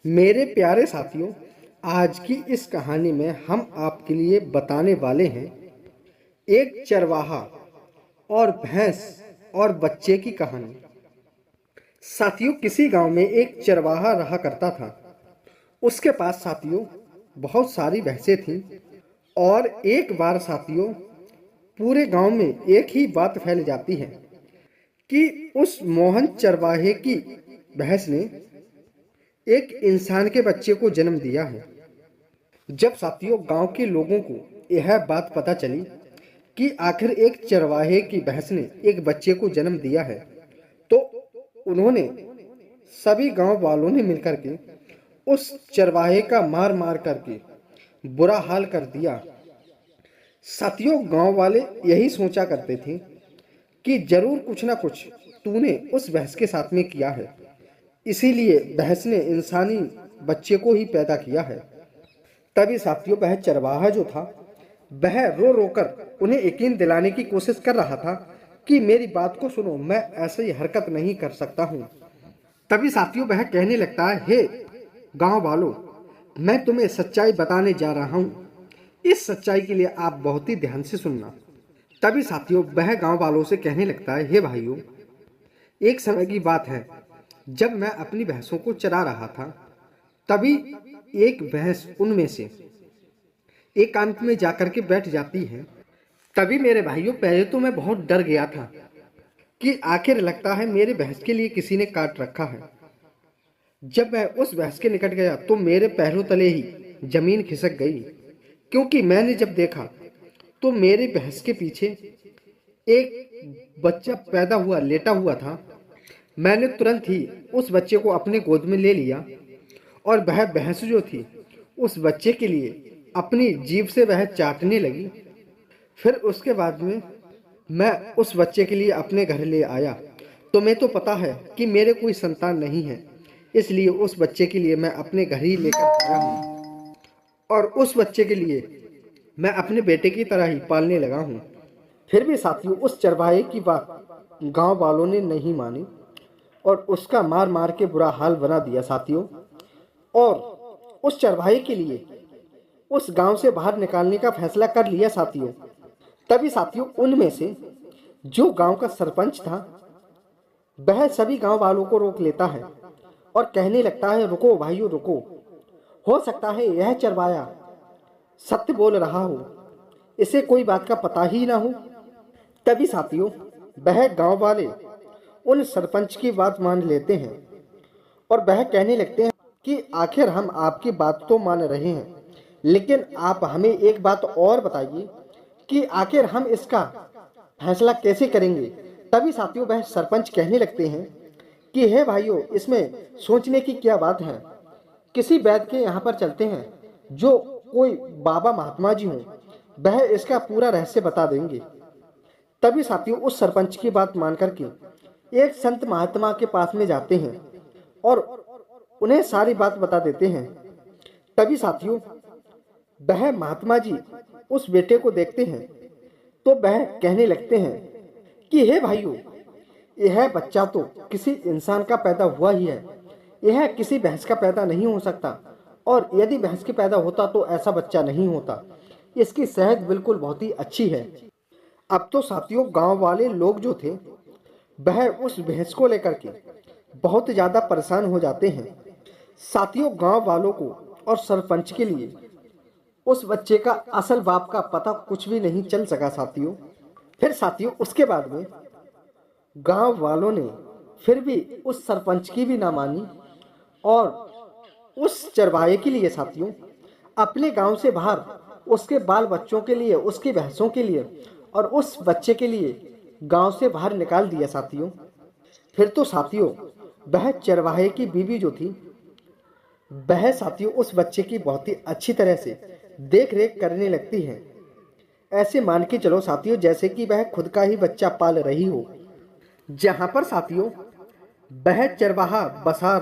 मेरे प्यारे साथियों, आज की इस कहानी में हम आपके लिए बताने वाले हैं एक चरवाहा और भैंस और बच्चे की कहानी। साथियों, किसी गांव में एक चरवाहा रहा करता था। उसके पास साथियों बहुत सारी भैंसें थीं और एक बार साथियों पूरे गांव में एक ही बात फैल जाती है कि उस मोहन चरवाहे की भैंस ने एक इंसान के बच्चे को जन्म दिया है। जब साथियों गांव के लोगों को यह बात पता चली कि आखिर एक चरवाहे की भैंस ने एक बच्चे को जन्म दिया है, तो उन्होंने सभी गांव वालों ने मिलकर के उस चरवाहे का मार मार करके बुरा हाल कर दिया। साथियों, गांव वाले यही सोचा करते थे कि जरूर कुछ ना कुछ तूने उस भैंस के साथ में किया है, इसीलिए भैंस ने इंसानी बच्चे को ही पैदा किया है। तभी साथियों वह चरवाहा जो था वह रो रो कर उन्हें यकीन दिलाने की कोशिश कर रहा था कि मेरी बात को सुनो, मैं ऐसी हरकत नहीं कर सकता हूँ। तभी साथियों वह कहने लगता है, हे गांव वालों, मैं तुम्हें सच्चाई बताने जा रहा हूँ। इस सच्चाई के लिए आप बहुत ही ध्यान से सुनना। तभी साथियों वह गांव वालों से कहने लगता है, हे भाइयों, एक समय की बात है, जब मैं अपनी भैंसों को चरा रहा था, तभी एक भैंस उनमें से एकांत में जाकर के बैठ जाती है। तभी मेरे भाइयों पहले तो मैं बहुत डर गया था कि आखिर लगता है मेरे भैंस के लिए किसी ने काट रखा है। जब मैं उस भैंस के निकट गया तो मेरे पैरों तले ही जमीन खिसक गई, क्योंकि मैंने जब देखा तो मेरे भैंस के पीछे एक बच्चा पैदा हुआ लेटा हुआ था। मैंने तुरंत ही उस बच्चे को अपने गोद में ले लिया और वह भैंस जो थी उस बच्चे के लिए अपनी जीभ से वह चाटने लगी। फिर उसके बाद में मैं उस बच्चे के लिए अपने घर ले आया। तुम्हें तो पता है कि मेरे कोई संतान नहीं है, इसलिए उस बच्चे के लिए मैं अपने घर ही लेकर आया हूँ और उस बच्चे के लिए मैं अपने बेटे की तरह ही पालने लगा हूँ। फिर भी साथियों उस चरवाहे की बात गांव वालों ने नहीं मानी और उसका मार मार के बुरा हाल बना दिया साथियों। और उस चरवाहे के लिए उस गांव से बाहर निकालने का फैसला कर लिया साथियों। तभी साथियों उनमें से जो गांव का सरपंच था वह सभी गांव वालों को रोक लेता है और कहने लगता है, रुको भाइयों रुको, हो सकता है यह चरवाया सत्य बोल रहा हो, इसे कोई बात का पता ही ना हो। तभी साथियों वह गांव वाले उन सरपंच की बात मान लेते हैं और वह कहने लगते हैं कि आखिर हम आपकी बात तो मान रहे हैं, लेकिन आप हमें एक बात और बताइए कि आखिर हम इसका फैसला कैसे करेंगे। तभी साथियों वह सरपंच कहने लगते हैं कि हे भाइयों, इसमें सोचने की क्या बात है, किसी वैद्य के यहाँ पर चलते हैं, जो कोई बाबा महात्मा जी हों, वह इसका पूरा रहस्य बता देंगे। तभी साथियों उस सरपंच की बात मान करके एक संत महात्मा के पास में जाते हैं और उन्हें सारी बात बता देते हैं। तभी साथियों वह महात्मा जी उस बेटे को देखते हैं तो वह कहने लगते हैं कि हे भाइयों, यह बच्चा तो किसी इंसान का पैदा हुआ ही है, यह किसी भैंस का पैदा नहीं हो सकता, और यदि भैंस के पैदा होता तो ऐसा बच्चा नहीं होता। इसकी सेहत बिल्कुल बहुत ही अच्छी है। अब तो साथियों गांव वाले लोग जो थे वह उस भैंस को लेकर के बहुत ज़्यादा परेशान हो जाते हैं। साथियों गांव वालों को और सरपंच के लिए उस बच्चे का असल बाप का पता कुछ भी नहीं चल सका साथियों। फिर साथियों उसके बाद में गांव वालों ने फिर भी उस सरपंच की भी ना मानी और उस चरवाहे के लिए साथियों अपने गांव से बाहर उसके बाल बच्चों के लिए, उसकी भैंसों के लिए और उस बच्चे के लिए गांव से बाहर निकाल दिया साथियों। फिर तो साथियों वह चरवाहे की बीवी जो थी वह साथियों उस बच्चे की बहुत ही अच्छी तरह से देख रेख करने लगती है। ऐसे मान के चलो साथियों जैसे कि वह खुद का ही बच्चा पाल रही हो। जहां पर साथियों वह चरवाहा बसा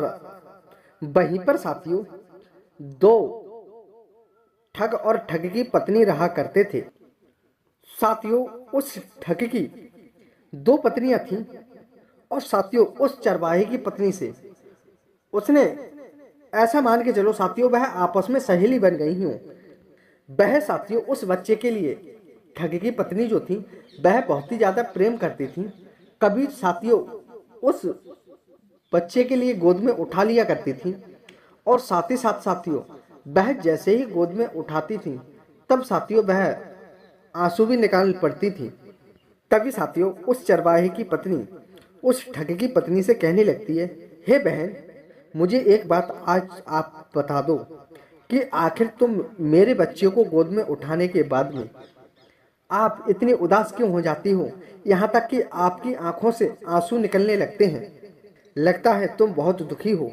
वहीं पर साथियों दो ठग और ठग की पत्नी रहा करते थे। साथियों उस ठग की दो पत्नियां थीं और साथियों उस चरवाहे की पत्नी से उसने ऐसा मान के चलो साथियों वह आपस में सहेली बन गई हों। वह साथियों उस बच्चे के लिए ठग की पत्नी जो थी वह बहुत ही ज़्यादा प्रेम करती थी। कभी साथियों उस बच्चे के लिए गोद में उठा लिया करती थी और साथ ही साथ साथियों वह जैसे ही गोद में उठाती थी तब साथियों वह आंसू भी निकाल पड़ती थी। तभी साथियों उस चरवाहे की पत्नी उस ठग की पत्नी से कहने लगती है, हे बहन, मुझे एक बात आज आप बता दो कि आखिर तुम मेरे बच्चे को गोद में उठाने के बाद में आप इतनी उदास क्यों हो जाती हो, यहाँ तक कि आपकी आंखों से आंसू निकलने लगते हैं। लगता है तुम बहुत दुखी हो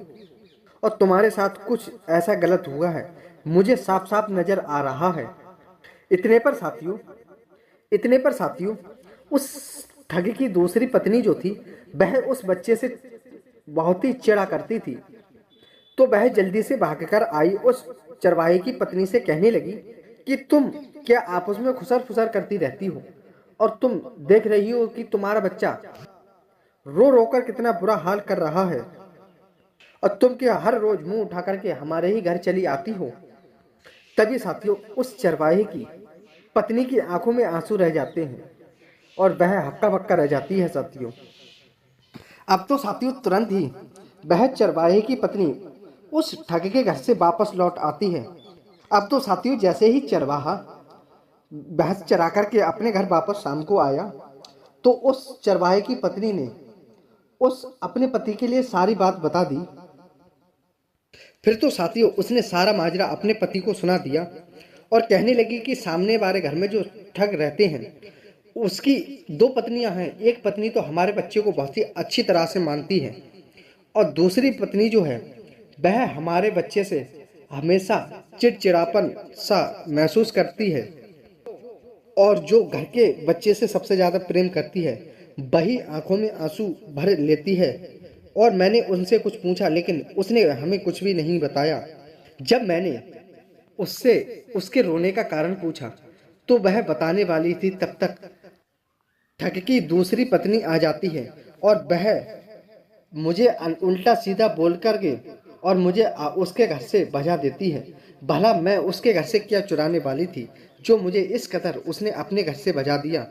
और तुम्हारे साथ कुछ ऐसा गलत हुआ है, मुझे साफ साफ नजर आ रहा है। इतने पर साथियों उस ठग की दूसरी पत्नी जो थी वह उस बच्चे से बहुत ही चिढ़ा करती थी। तो वह जल्दी से भागकर आई उस चरवाहे की पत्नी से कहने लगी कि तुम क्या आपस में खुसर फुसर करती रहती हो और तुम देख रही हो कि तुम्हारा बच्चा रो रो कर कितना बुरा हाल कर रहा है और तुम क्या हर रोज मुंह उठा करके हमारे ही घर चली आती हो। तभी साथियों उस चरवाहे की पत्नी की आंखों में आंसू रह जाते हैं और वह हक्का बक्का रह जाती है साथियों। अब तो साथियों तुरंत ही वह चरवाहे की पत्नी उस ठग के घर से वापस लौट आती है। अब तो साथियों जैसे ही चरवाहा भैंस चरा करके अपने घर वापस शाम को आया तो उस चरवाहे की पत्नी ने उस अपने पति के लिए सारी बात बता दी। फिर तो साथियों उसने सारा माजरा अपने पति को सुना दिया और कहने लगी कि सामने वाले घर में जो ठग रहते हैं उसकी दो पत्नियां हैं। एक पत्नी तो हमारे बच्चे को बहुत ही अच्छी तरह से मानती है और दूसरी पत्नी जो है वह हमारे बच्चे से हमेशा चिड़चिड़ापन सा महसूस करती है और जो घर के बच्चे से सबसे ज़्यादा प्रेम करती है वही आंखों में आंसू भर लेती है। और मैंने उनसे कुछ पूछा लेकिन उसने हमें कुछ भी नहीं बताया। जब मैंने उससे उसके रोने का कारण पूछा तो वह बताने वाली थी तब तक ठग की दूसरी पत्नी आ जाती है और वह मुझे उल्टा सीधा बोल करके और मुझे उसके घर से भजा देती है। भला मैं उसके घर से क्या चुराने वाली थी जो मुझे इस कदर उसने अपने घर से भजा दिया।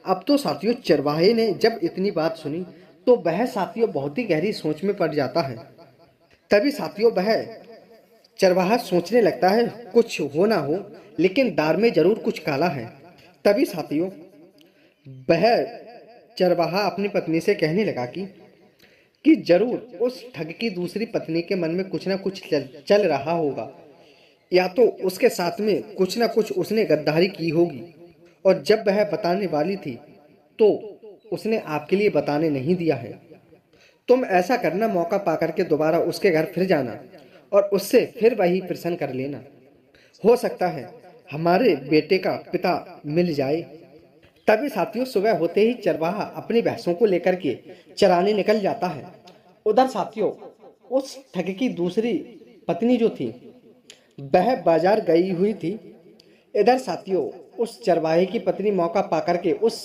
अब तो साथियों चरवाहे ने जब इतनी बात सुनी तो वह साथियों बहुत ही गहरी सोच में पड़ जाता है। तभी साथियों वह चरवाहा सोचने लगता है कुछ हो ना हो लेकिन दार में जरूर कुछ काला है। तभी साथियों वह चरवाहा अपनी पत्नी से कहने लगा कि जरूर उस ठग की दूसरी पत्नी के मन में कुछ ना कुछ चल रहा होगा, या तो उसके साथ में कुछ ना कुछ उसने गद्दारी की होगी और जब वह बताने वाली थी तो उसने आपके लिए बताने नहीं दिया है। तुम ऐसा करना, मौका पाकर के दोबारा उसके घर फिर जाना और उससे फिर वही प्रश्न कर लेना। हो सकता है हमारे बेटे का पिता मिल जाए। तभी साथियों सुबह होते ही चरवाहा अपनी भैंसों को लेकर के चराने निकल जाता है। उधर साथियों उस ठग की दूसरी पत्नी जो थी वह बाजार गई हुई थी। इधर साथियों उस चरवाहे की पत्नी मौका पाकर के उस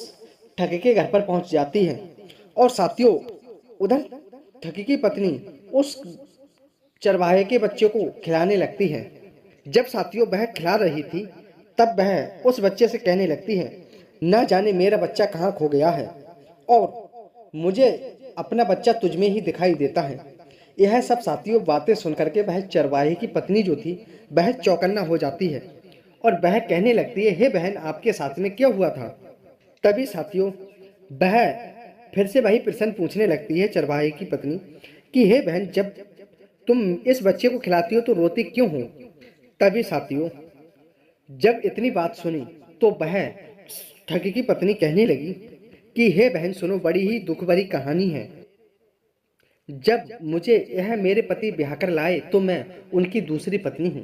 ठग के घर पर पहुंच जाती है और साथियों उधर ठग की पत्नी उस चरवाहे के बच्चे को खिलाने लगती है। जब साथियों वह खिला रही थी तब वह उस बच्चे से कहने लगती है, न जाने मेरा बच्चा कहाँ खो गया है और मुझे अपना बच्चा तुझ में ही दिखाई देता है। यह सब साथियों बातें सुनकर के वह चरवाहे की पत्नी जो थी वह चौकन्ना हो जाती है और वह कहने लगती है, हे बहन, आपके साथ में क्या हुआ था। तभी साथियों वह फिर से वही प्रश्न पूछने लगती है चरवाहे की पत्नी कि हे बहन, जब तुम इस बच्चे को खिलाती हो तो रोती क्यों हो। तभी साथियों जब इतनी बात सुनी तो वह ठग की पत्नी कहने लगी कि हे बहन सुनो, बड़ी ही दुख भरी कहानी है। जब मुझे यह मेरे पति ब्याह कर लाए तो मैं उनकी दूसरी पत्नी हूँ।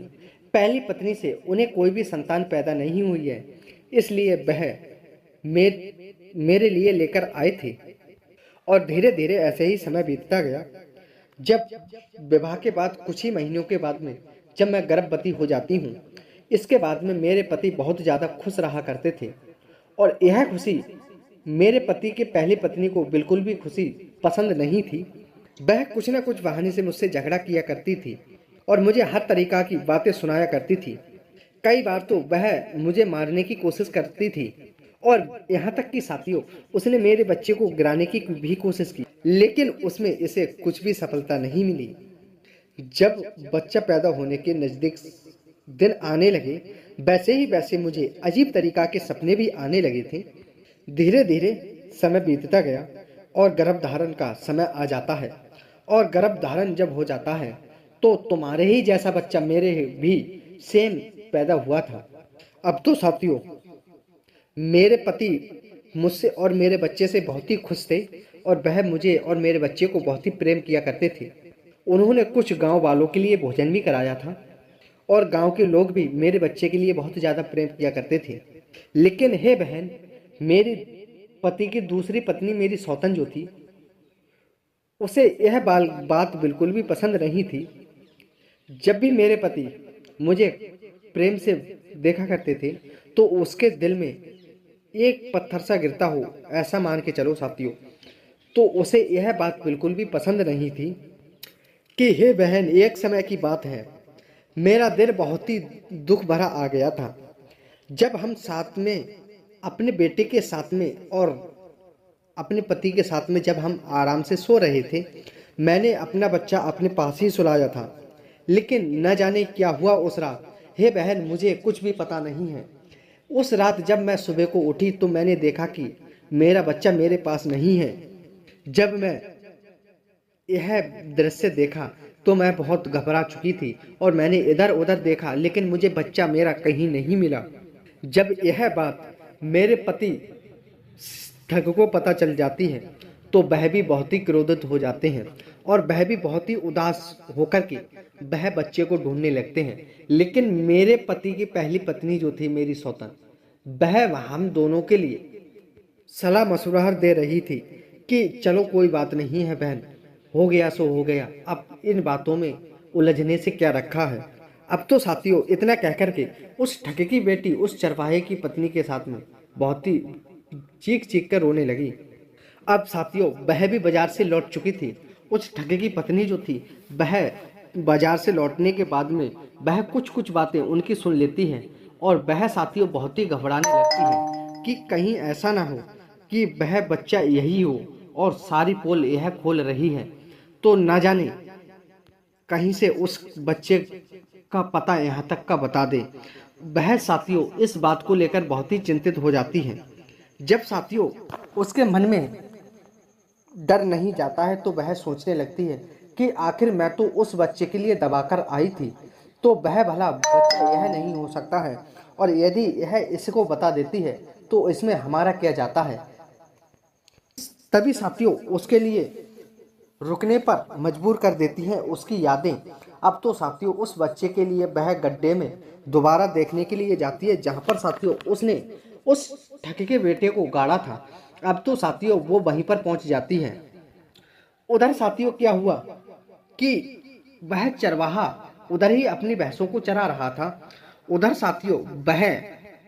पहली पत्नी से उन्हें कोई भी संतान पैदा नहीं हुई है, इसलिए वह मेरे लिए लेकर आए थे और धीरे धीरे ऐसे ही समय बीतता गया। जब विवाह के बाद कुछ ही महीनों के बाद में जब मैं गर्भवती हो जाती हूँ, इसके बाद में मेरे पति बहुत ज़्यादा खुश रहा करते थे और यह खुशी मेरे पति की पहली पत्नी को बिल्कुल भी खुशी पसंद नहीं थी। वह कुछ ना कुछ बहाने से मुझसे झगड़ा किया करती थी और मुझे हर तरीक़ा की बातें सुनाया करती थी। कई बार तो वह मुझे मारने की कोशिश करती थी और यहाँ तक कि साथियों उसने मेरे बच्चे को गिराने की भी कोशिश की, लेकिन उसमें इसे कुछ भी सफलता नहीं मिली। जब बच्चा पैदा होने के नज़दीक दिन आने लगे, वैसे मुझे अजीब तरीक़ा के सपने भी आने लगे थे। धीरे धीरे समय बीतता गया और गर्भधारण का समय आ जाता है, और गर्भधारण जब हो जाता है तो तुम्हारे ही जैसा बच्चा मेरे भी सेम पैदा हुआ था। अब तो साथियों मेरे पति मुझसे और मेरे बच्चे से बहुत ही खुश थे और वह मुझे और मेरे बच्चे को बहुत ही प्रेम किया करते थे। उन्होंने कुछ गांव वालों के लिए भोजन भी कराया था और गांव के लोग भी मेरे बच्चे के लिए बहुत ज़्यादा प्रेम किया करते थे। लेकिन हे बहन, मेरे पति की दूसरी पत्नी मेरी सौतन जो थी, उसे यह बात बिल्कुल भी पसंद नहीं थी। जब भी मेरे पति मुझे प्रेम से देखा करते थे तो उसके दिल में एक पत्थर सा गिरता हो, ऐसा मान के चलो साथियों। तो उसे यह बात बिल्कुल भी पसंद नहीं थी कि हे बहन, एक समय की बात है, मेरा दिल बहुत ही दुख भरा आ गया था जब हम साथ में अपने बेटे के साथ में और अपने पति के साथ में जब हम आराम से सो रहे थे। मैंने अपना बच्चा अपने पास ही सुलाया था, लेकिन न जाने क्या हुआ उस रात। हे बहन, मुझे कुछ भी पता नहीं है। उस रात जब मैं सुबह को उठी तो मैंने देखा कि मेरा बच्चा मेरे पास नहीं है। जब मैं यह दृश्य देखा तो मैं बहुत घबरा चुकी थी और मैंने इधर उधर देखा, लेकिन मुझे बच्चा मेरा कहीं नहीं मिला। जब यह बात मेरे पति ठग को पता चल जाती है तो वह भी बहुत ही क्रोधित हो जाते हैं और वह भी बहुत ही उदास होकर के वह बच्चे को ढूंढने लगते हैं। लेकिन मेरे पति की पहली पत्नी जो थी मेरी सौतन, वह हम दोनों के लिए सलाह मशवरा दे रही थी कि चलो कोई बात नहीं है बहन, हो गया सो हो गया, अब इन बातों में उलझने से क्या रखा है। अब तो साथियों इतना कहकर के उस ठग की बेटी उस चरवाहे की पत्नी के साथ में बहुत ही चीख चीख कर रोने लगी। अब साथियों वह भी बाजार से लौट चुकी थी। उस ठग की पत्नी जो थी वह बाजार से लौटने के बाद में वह कुछ बातें उनकी सुन लेती है और वह साथियों बहुत ही घबराने लगती है कि कहीं ऐसा ना हो कि वह बच्चा यही हो और सारी पोल यह खोल रही है, तो ना जाने कहीं से उस बच्चे का पता यहाँ तक का बता दे। वह साथियों इस बात को लेकर बहुत ही चिंतित हो जाती है। जब साथियों उसके मन में डर नहीं जाता है तो वह सोचने लगती है कि आखिर मैं तो उस बच्चे के लिए दबाकर आई थी, तो वह भला बच्चा यह नहीं हो सकता है, और यदि यह इसको बता देती है तो इसमें हमारा क्या जाता है। तभी साथियों उसके लिए रुकने पर मजबूर कर देती हैं उसकी यादें। अब तो साथियों उस बच्चे के लिए वह गड्ढे में दोबारा देखने के लिए जाती है जहां पर साथियों उसने उस ठग के बेटे को गाड़ा था। अब तो साथियों वो वहीं पर पहुंच जाती है। उधर साथियों क्या हुआ कि वह चरवाहा उधर ही अपनी भैंसों को चरा रहा था। उधर साथियों वह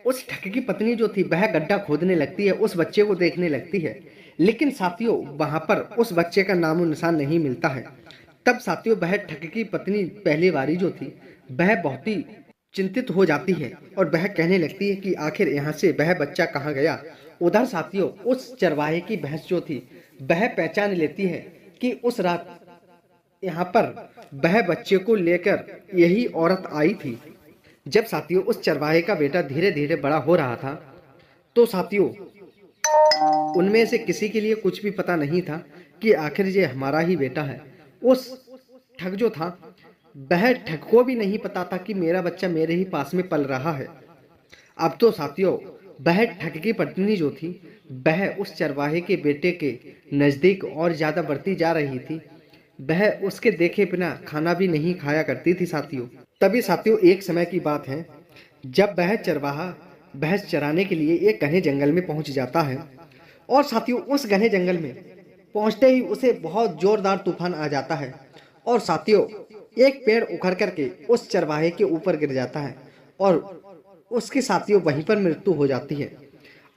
उस ठग की पत्नी जो थी वह गड्ढा खोदने लगती है, उस बच्चे को देखने लगती है, लेकिन साथियों वहां पर उस बच्चे का नामो निशान नहीं मिलता है। तब साथियों वह ठग की पत्नी पहली बारी जो थी वह बहुत ही चिंतित हो जाती है और वह कहने लगती है कि आखिर यहाँ से वह बच्चा कहाँ गया। उधर साथियों उस चरवाहे की भैंस जो थी वह पहचान लेती है कि उस रात यहाँ पर वह बच्चे को लेकर यही औरत आई थी। जब साथियों उस चरवाहे का बेटा धीरे धीरे बड़ा हो रहा था तो साथियों उनमें से किसी के लिए कुछ भी पता नहीं था कि आखिर ये हमारा ही बेटा है। उस ठग जो था वह ठग को भी नहीं पता था कि मेरा बच्चा मेरे ही पास में पल रहा है। अब तो साथियों वह ठग की पत्नी जो थी वह उस चरवाहे के बेटे के नज़दीक और ज़्यादा बढ़ती जा रही थी। वह उसके देखे बिना खाना भी नहीं खाया करती थी साथियों। तभी साथियों एक समय की बात है जब वह चरवाहा भैंस चराने के लिए एक घने जंगल में पहुंच जाता है, और साथियों उस घने जंगल में पहुंचते ही उसे बहुत जोरदार तूफान आ जाता है और साथियों एक पेड़ उखड़ करके उस चरवाहे के ऊपर गिर जाता है और उसके साथियों वहीं पर मृत्यु हो जाती है।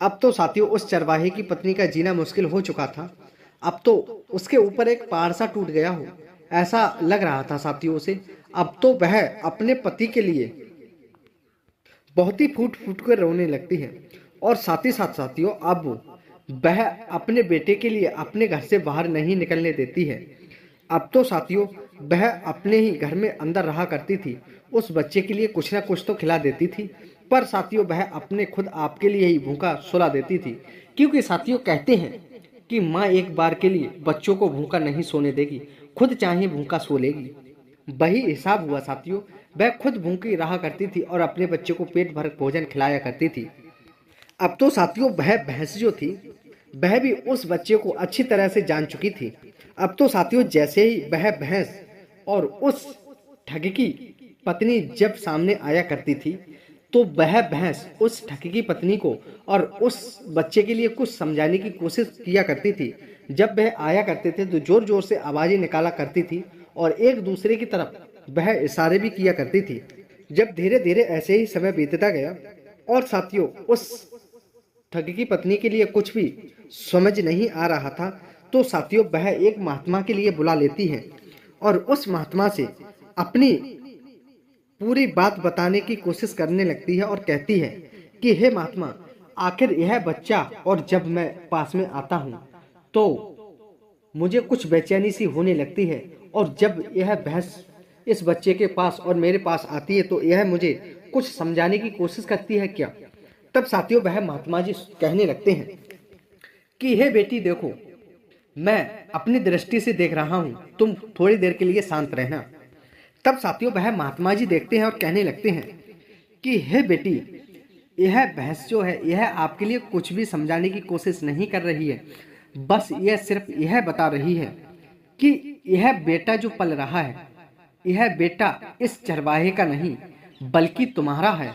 अब तो साथियों उस चरवाहे की पत्नी का जीना मुश्किल हो चुका था। अब तो उसके ऊपर एक पहाड़ सा टूट गया हो ऐसा लग रहा था साथियों उसे। अब तो वह अपने पति के लिए बहुत ही फूट फूट कर रोने लगती है। और साथ ही साथ साथियों, अब वह अपने बेटे के लिए अपने घर से बाहर नहीं निकलने देती है। अब तो साथियों, वह अपने ही घर में अंदर रहा करती थी। उस बच्चे के लिए कुछ ना कुछ तो खिला देती थी, पर साथियों वह अपने खुद आपके लिए ही भूखा सुला देती थी। क्योंकि साथियों कहते हैं कि माँ एक बार के लिए बच्चों को भूखा नहीं सोने देगी, खुद चाहे भूखा सो लेगी। वही हिसाब हुआ साथियों, वह खुद भूखी रहा करती थी और अपने बच्चे को पेट भर भोजन खिलाया करती थी। अब तो साथियों वह भैंस जो थी, वह भी उस बच्चे को अच्छी तरह से जान चुकी थी। अब तो साथियों जैसे ही वह भैंस और उस ठग की पत्नी जब सामने आया करती थी, तो वह भैंस उस ठग की पत्नी को और उस बच्चे के लिए कुछ समझाने की कोशिश किया करती थी। जब वह आया करते थे तो जोर जोर से आवाजें निकाला करती थी और एक दूसरे की तरफ वह इशारे भी किया करती थी। जब धीरे धीरे ऐसे ही समय बीतता गया और साथियों उस ठग की पत्नी के लिए कुछ भी समझ नहीं आ रहा था, तो साथियों वह एक महात्मा के लिए बुला लेती है और उस महात्मा से अपनी पूरी बात बताने की कोशिश करने लगती है और कहती है कि हे महात्मा, आखिर यह बच्चा और जब मैं पास में आता हूँ तो मुझे कुछ बेचैनी सी होने लगती है, और जब यह भैंस इस बच्चे के पास और मेरे पास आती है तो यह मुझे कुछ समझाने की कोशिश करती है क्या। तब साथियों वह महात्मा जी कहने लगते हैं कि हे बेटी देखो, मैं अपनी दृष्टि से देख रहा हूँ, तुम थोड़ी देर के लिए शांत रहना। तब साथियों वह महात्मा जी देखते हैं और कहने लगते हैं कि हे बेटी, यह भैंस जो है यह आपके लिए कुछ भी समझाने की कोशिश नहीं कर रही है, बस यह सिर्फ यह बता रही है कि यह बेटा जो पल रहा है, यह बेटा इस चरवाहे का नहीं बल्कि तुम्हारा है,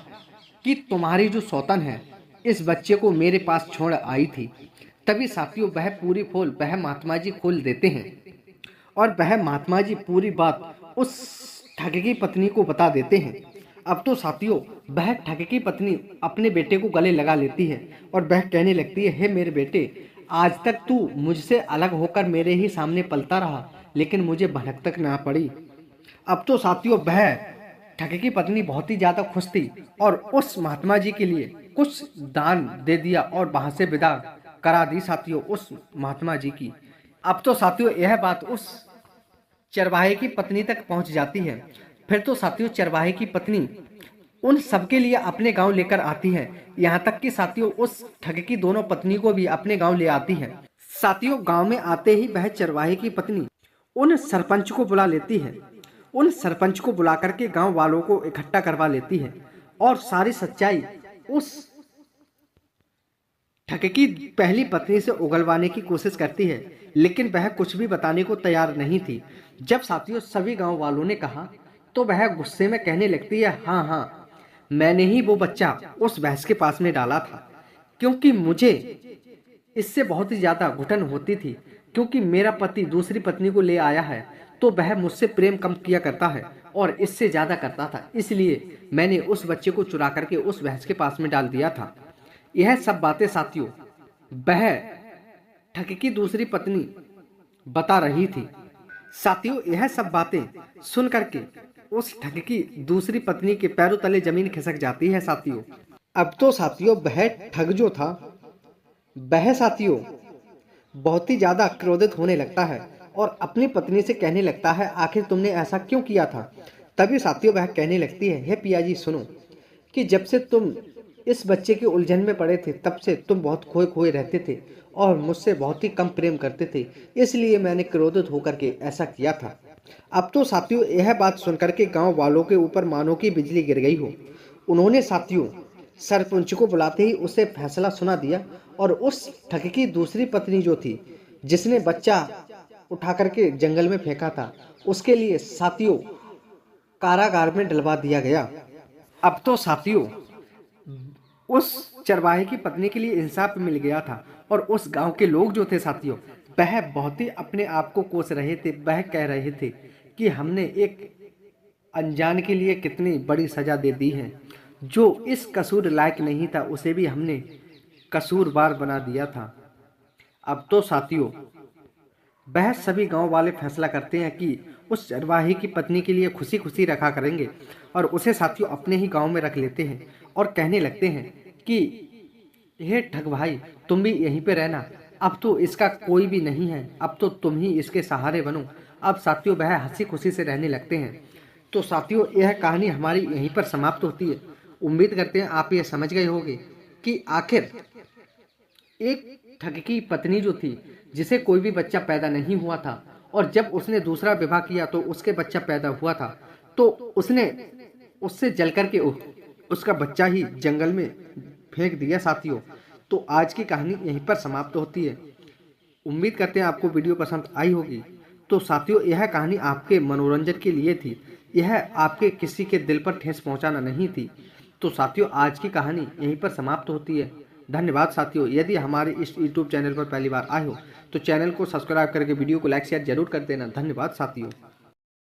कि तुम्हारी जो सौतन है इस बच्चे को मेरे पास छोड़ आई थी। तभी साथियों वह पूरी पोल वह महात्मा जी खोल देते हैं और वह महात्मा जी पूरी बात उस ठग की पत्नी को बता देते हैं। अब तो साथियों वह ठग की पत्नी अपने बेटे को गले लगा लेती है और वह कहने लगती है, हे मेरे बेटे, आज तक तू मुझसे अलग होकर मेरे ही सामने पलता रहा, लेकिन मुझे भनक तक ना पड़ी। अब तो साथियों वह ठग की पत्नी बहुत ही ज्यादा खुश थी और उस महात्मा जी के लिए कुछ दान दे दिया और वहां से विदा करा दी साथियों उस महात्मा जी की। अब तो साथियों यह बात उस चरवाहे की पत्नी तक पहुंच जाती है। फिर तो साथियों चरवाहे की पत्नी उन सबके लिए अपने गांव लेकर आती है, यहाँ तक कि साथियों उस ठग की दोनों पत्नी को भी अपने गांव ले आती है। साथियों गांव में आते ही वह चरवाहे की पत्नी उन सरपंच को बुला लेती है। उन सरपंच को बुला करके गांव वालों को इकट्ठा करवा लेती है और सारी सच्चाई उस ठग की पहली पत्नी से उगलवाने की कोशिश करती है, लेकिन वह कुछ भी बताने को तैयार नहीं थी। जब साथियों सभी गांव वालों ने कहा तो वह गुस्से में कहने लगती है, हाँ हाँ, मैंने ही वो बच्चा उस भैंस के पास में डाला था, क्योंकि मुझे इससे बहुत ही ज्यादा घुटन होती थी, क्योंकि मेरा पति दूसरी पत्नी को ले आया है तो वह मुझसे प्रेम कम किया करता है और इससे ज्यादा करता था, इसलिए मैंने उस बच्चे को चुरा करके उस भैंस के पास में डाल दिया था। यह सब बातें साथियों वह ठग की दूसरी पत्नी बता रही थी। साथियों यह सब बातें सुन करके उस ठग की दूसरी पत्नी के पैरों तले जमीन खिसक जाती है साथियों। अब तो साथियों वह ठग जो था वह साथियों बहुत ही ज्यादा क्रोधित होने लगता है और अपनी पत्नी से कहने लगता है, आखिर तुमने ऐसा क्यों किया था। तभी साथियों वह कहने लगती है, हे पिया जी सुनो, कि जब से तुम इस बच्चे के उलझन में पड़े थे तब से तुम बहुत खोए खोए रहते थे और मुझसे बहुत ही कम प्रेम करते थे, इसलिए मैंने क्रोधित होकर के ऐसा किया था। अब तो साथियों यह बात सुनकर के गांव वालों के ऊपर मानो की बिजली गिर गई हो। उन्होंने साथियों सरपंच को बुलाते ही उसे फैसला सुना दिया और उस ठग की दूसरी पत्नी जो थी जिसने बच्चा उठा करके जंगल में फेंका था, उसके लिए साथियों कारागार में डलवा दिया गया। अब तो साथियों उस चरवाहे की पत्नी के लिए इंसाफ मिल गया था और उस गांव के लोग जो थे साथियों वह बहुत ही अपने आप को कोस रहे थे। वह कह रहे थे कि हमने एक अनजान के लिए कितनी बड़ी सजा दे दी है, जो इस कसूर लायक नहीं था उसे भी हमने कसूरवार बना दिया था। अब तो साथियों वह सभी गांव वाले फैसला करते हैं कि उस चरवाहे की पत्नी के लिए खुशी खुशी रखा करेंगे और उसे साथियों अपने ही गांव में रख लेते हैं और कहने लगते हैं कि हे ठग भाई, तुम भी यहीं पे रहना, अब तो इसका कोई भी नहीं है, अब तो तुम ही इसके सहारे बनो। अब साथियों वह हंसी खुशी से रहने लगते हैं। तो साथियों यह कहानी हमारी यहीं पर समाप्त होती है। उम्मीद करते हैं आप ये समझ गए होंगे कि आखिर एक ठग की पत्नी जो थी, जिसे कोई भी बच्चा पैदा नहीं हुआ था, और जब उसने दूसरा विवाह किया तो उसके बच्चा पैदा हुआ था, तो उसने उससे जल करके उसका बच्चा ही जंगल में फेंक दिया साथियों। तो आज की कहानी यहीं पर समाप्त होती है। उम्मीद करते हैं आपको वीडियो पसंद आई होगी। तो साथियों यह कहानी आपके मनोरंजन के लिए थी, यह आपके किसी के दिल पर ठेस पहुंचाना नहीं थी। तो साथियों आज की कहानी यहीं पर समाप्त होती है। धन्यवाद साथियों। यदि हमारे इस YouTube चैनल पर पहली बार आए हो तो चैनल को सब्सक्राइब करके वीडियो को लाइक शेयर जरूर कर देना। धन्यवाद साथियों।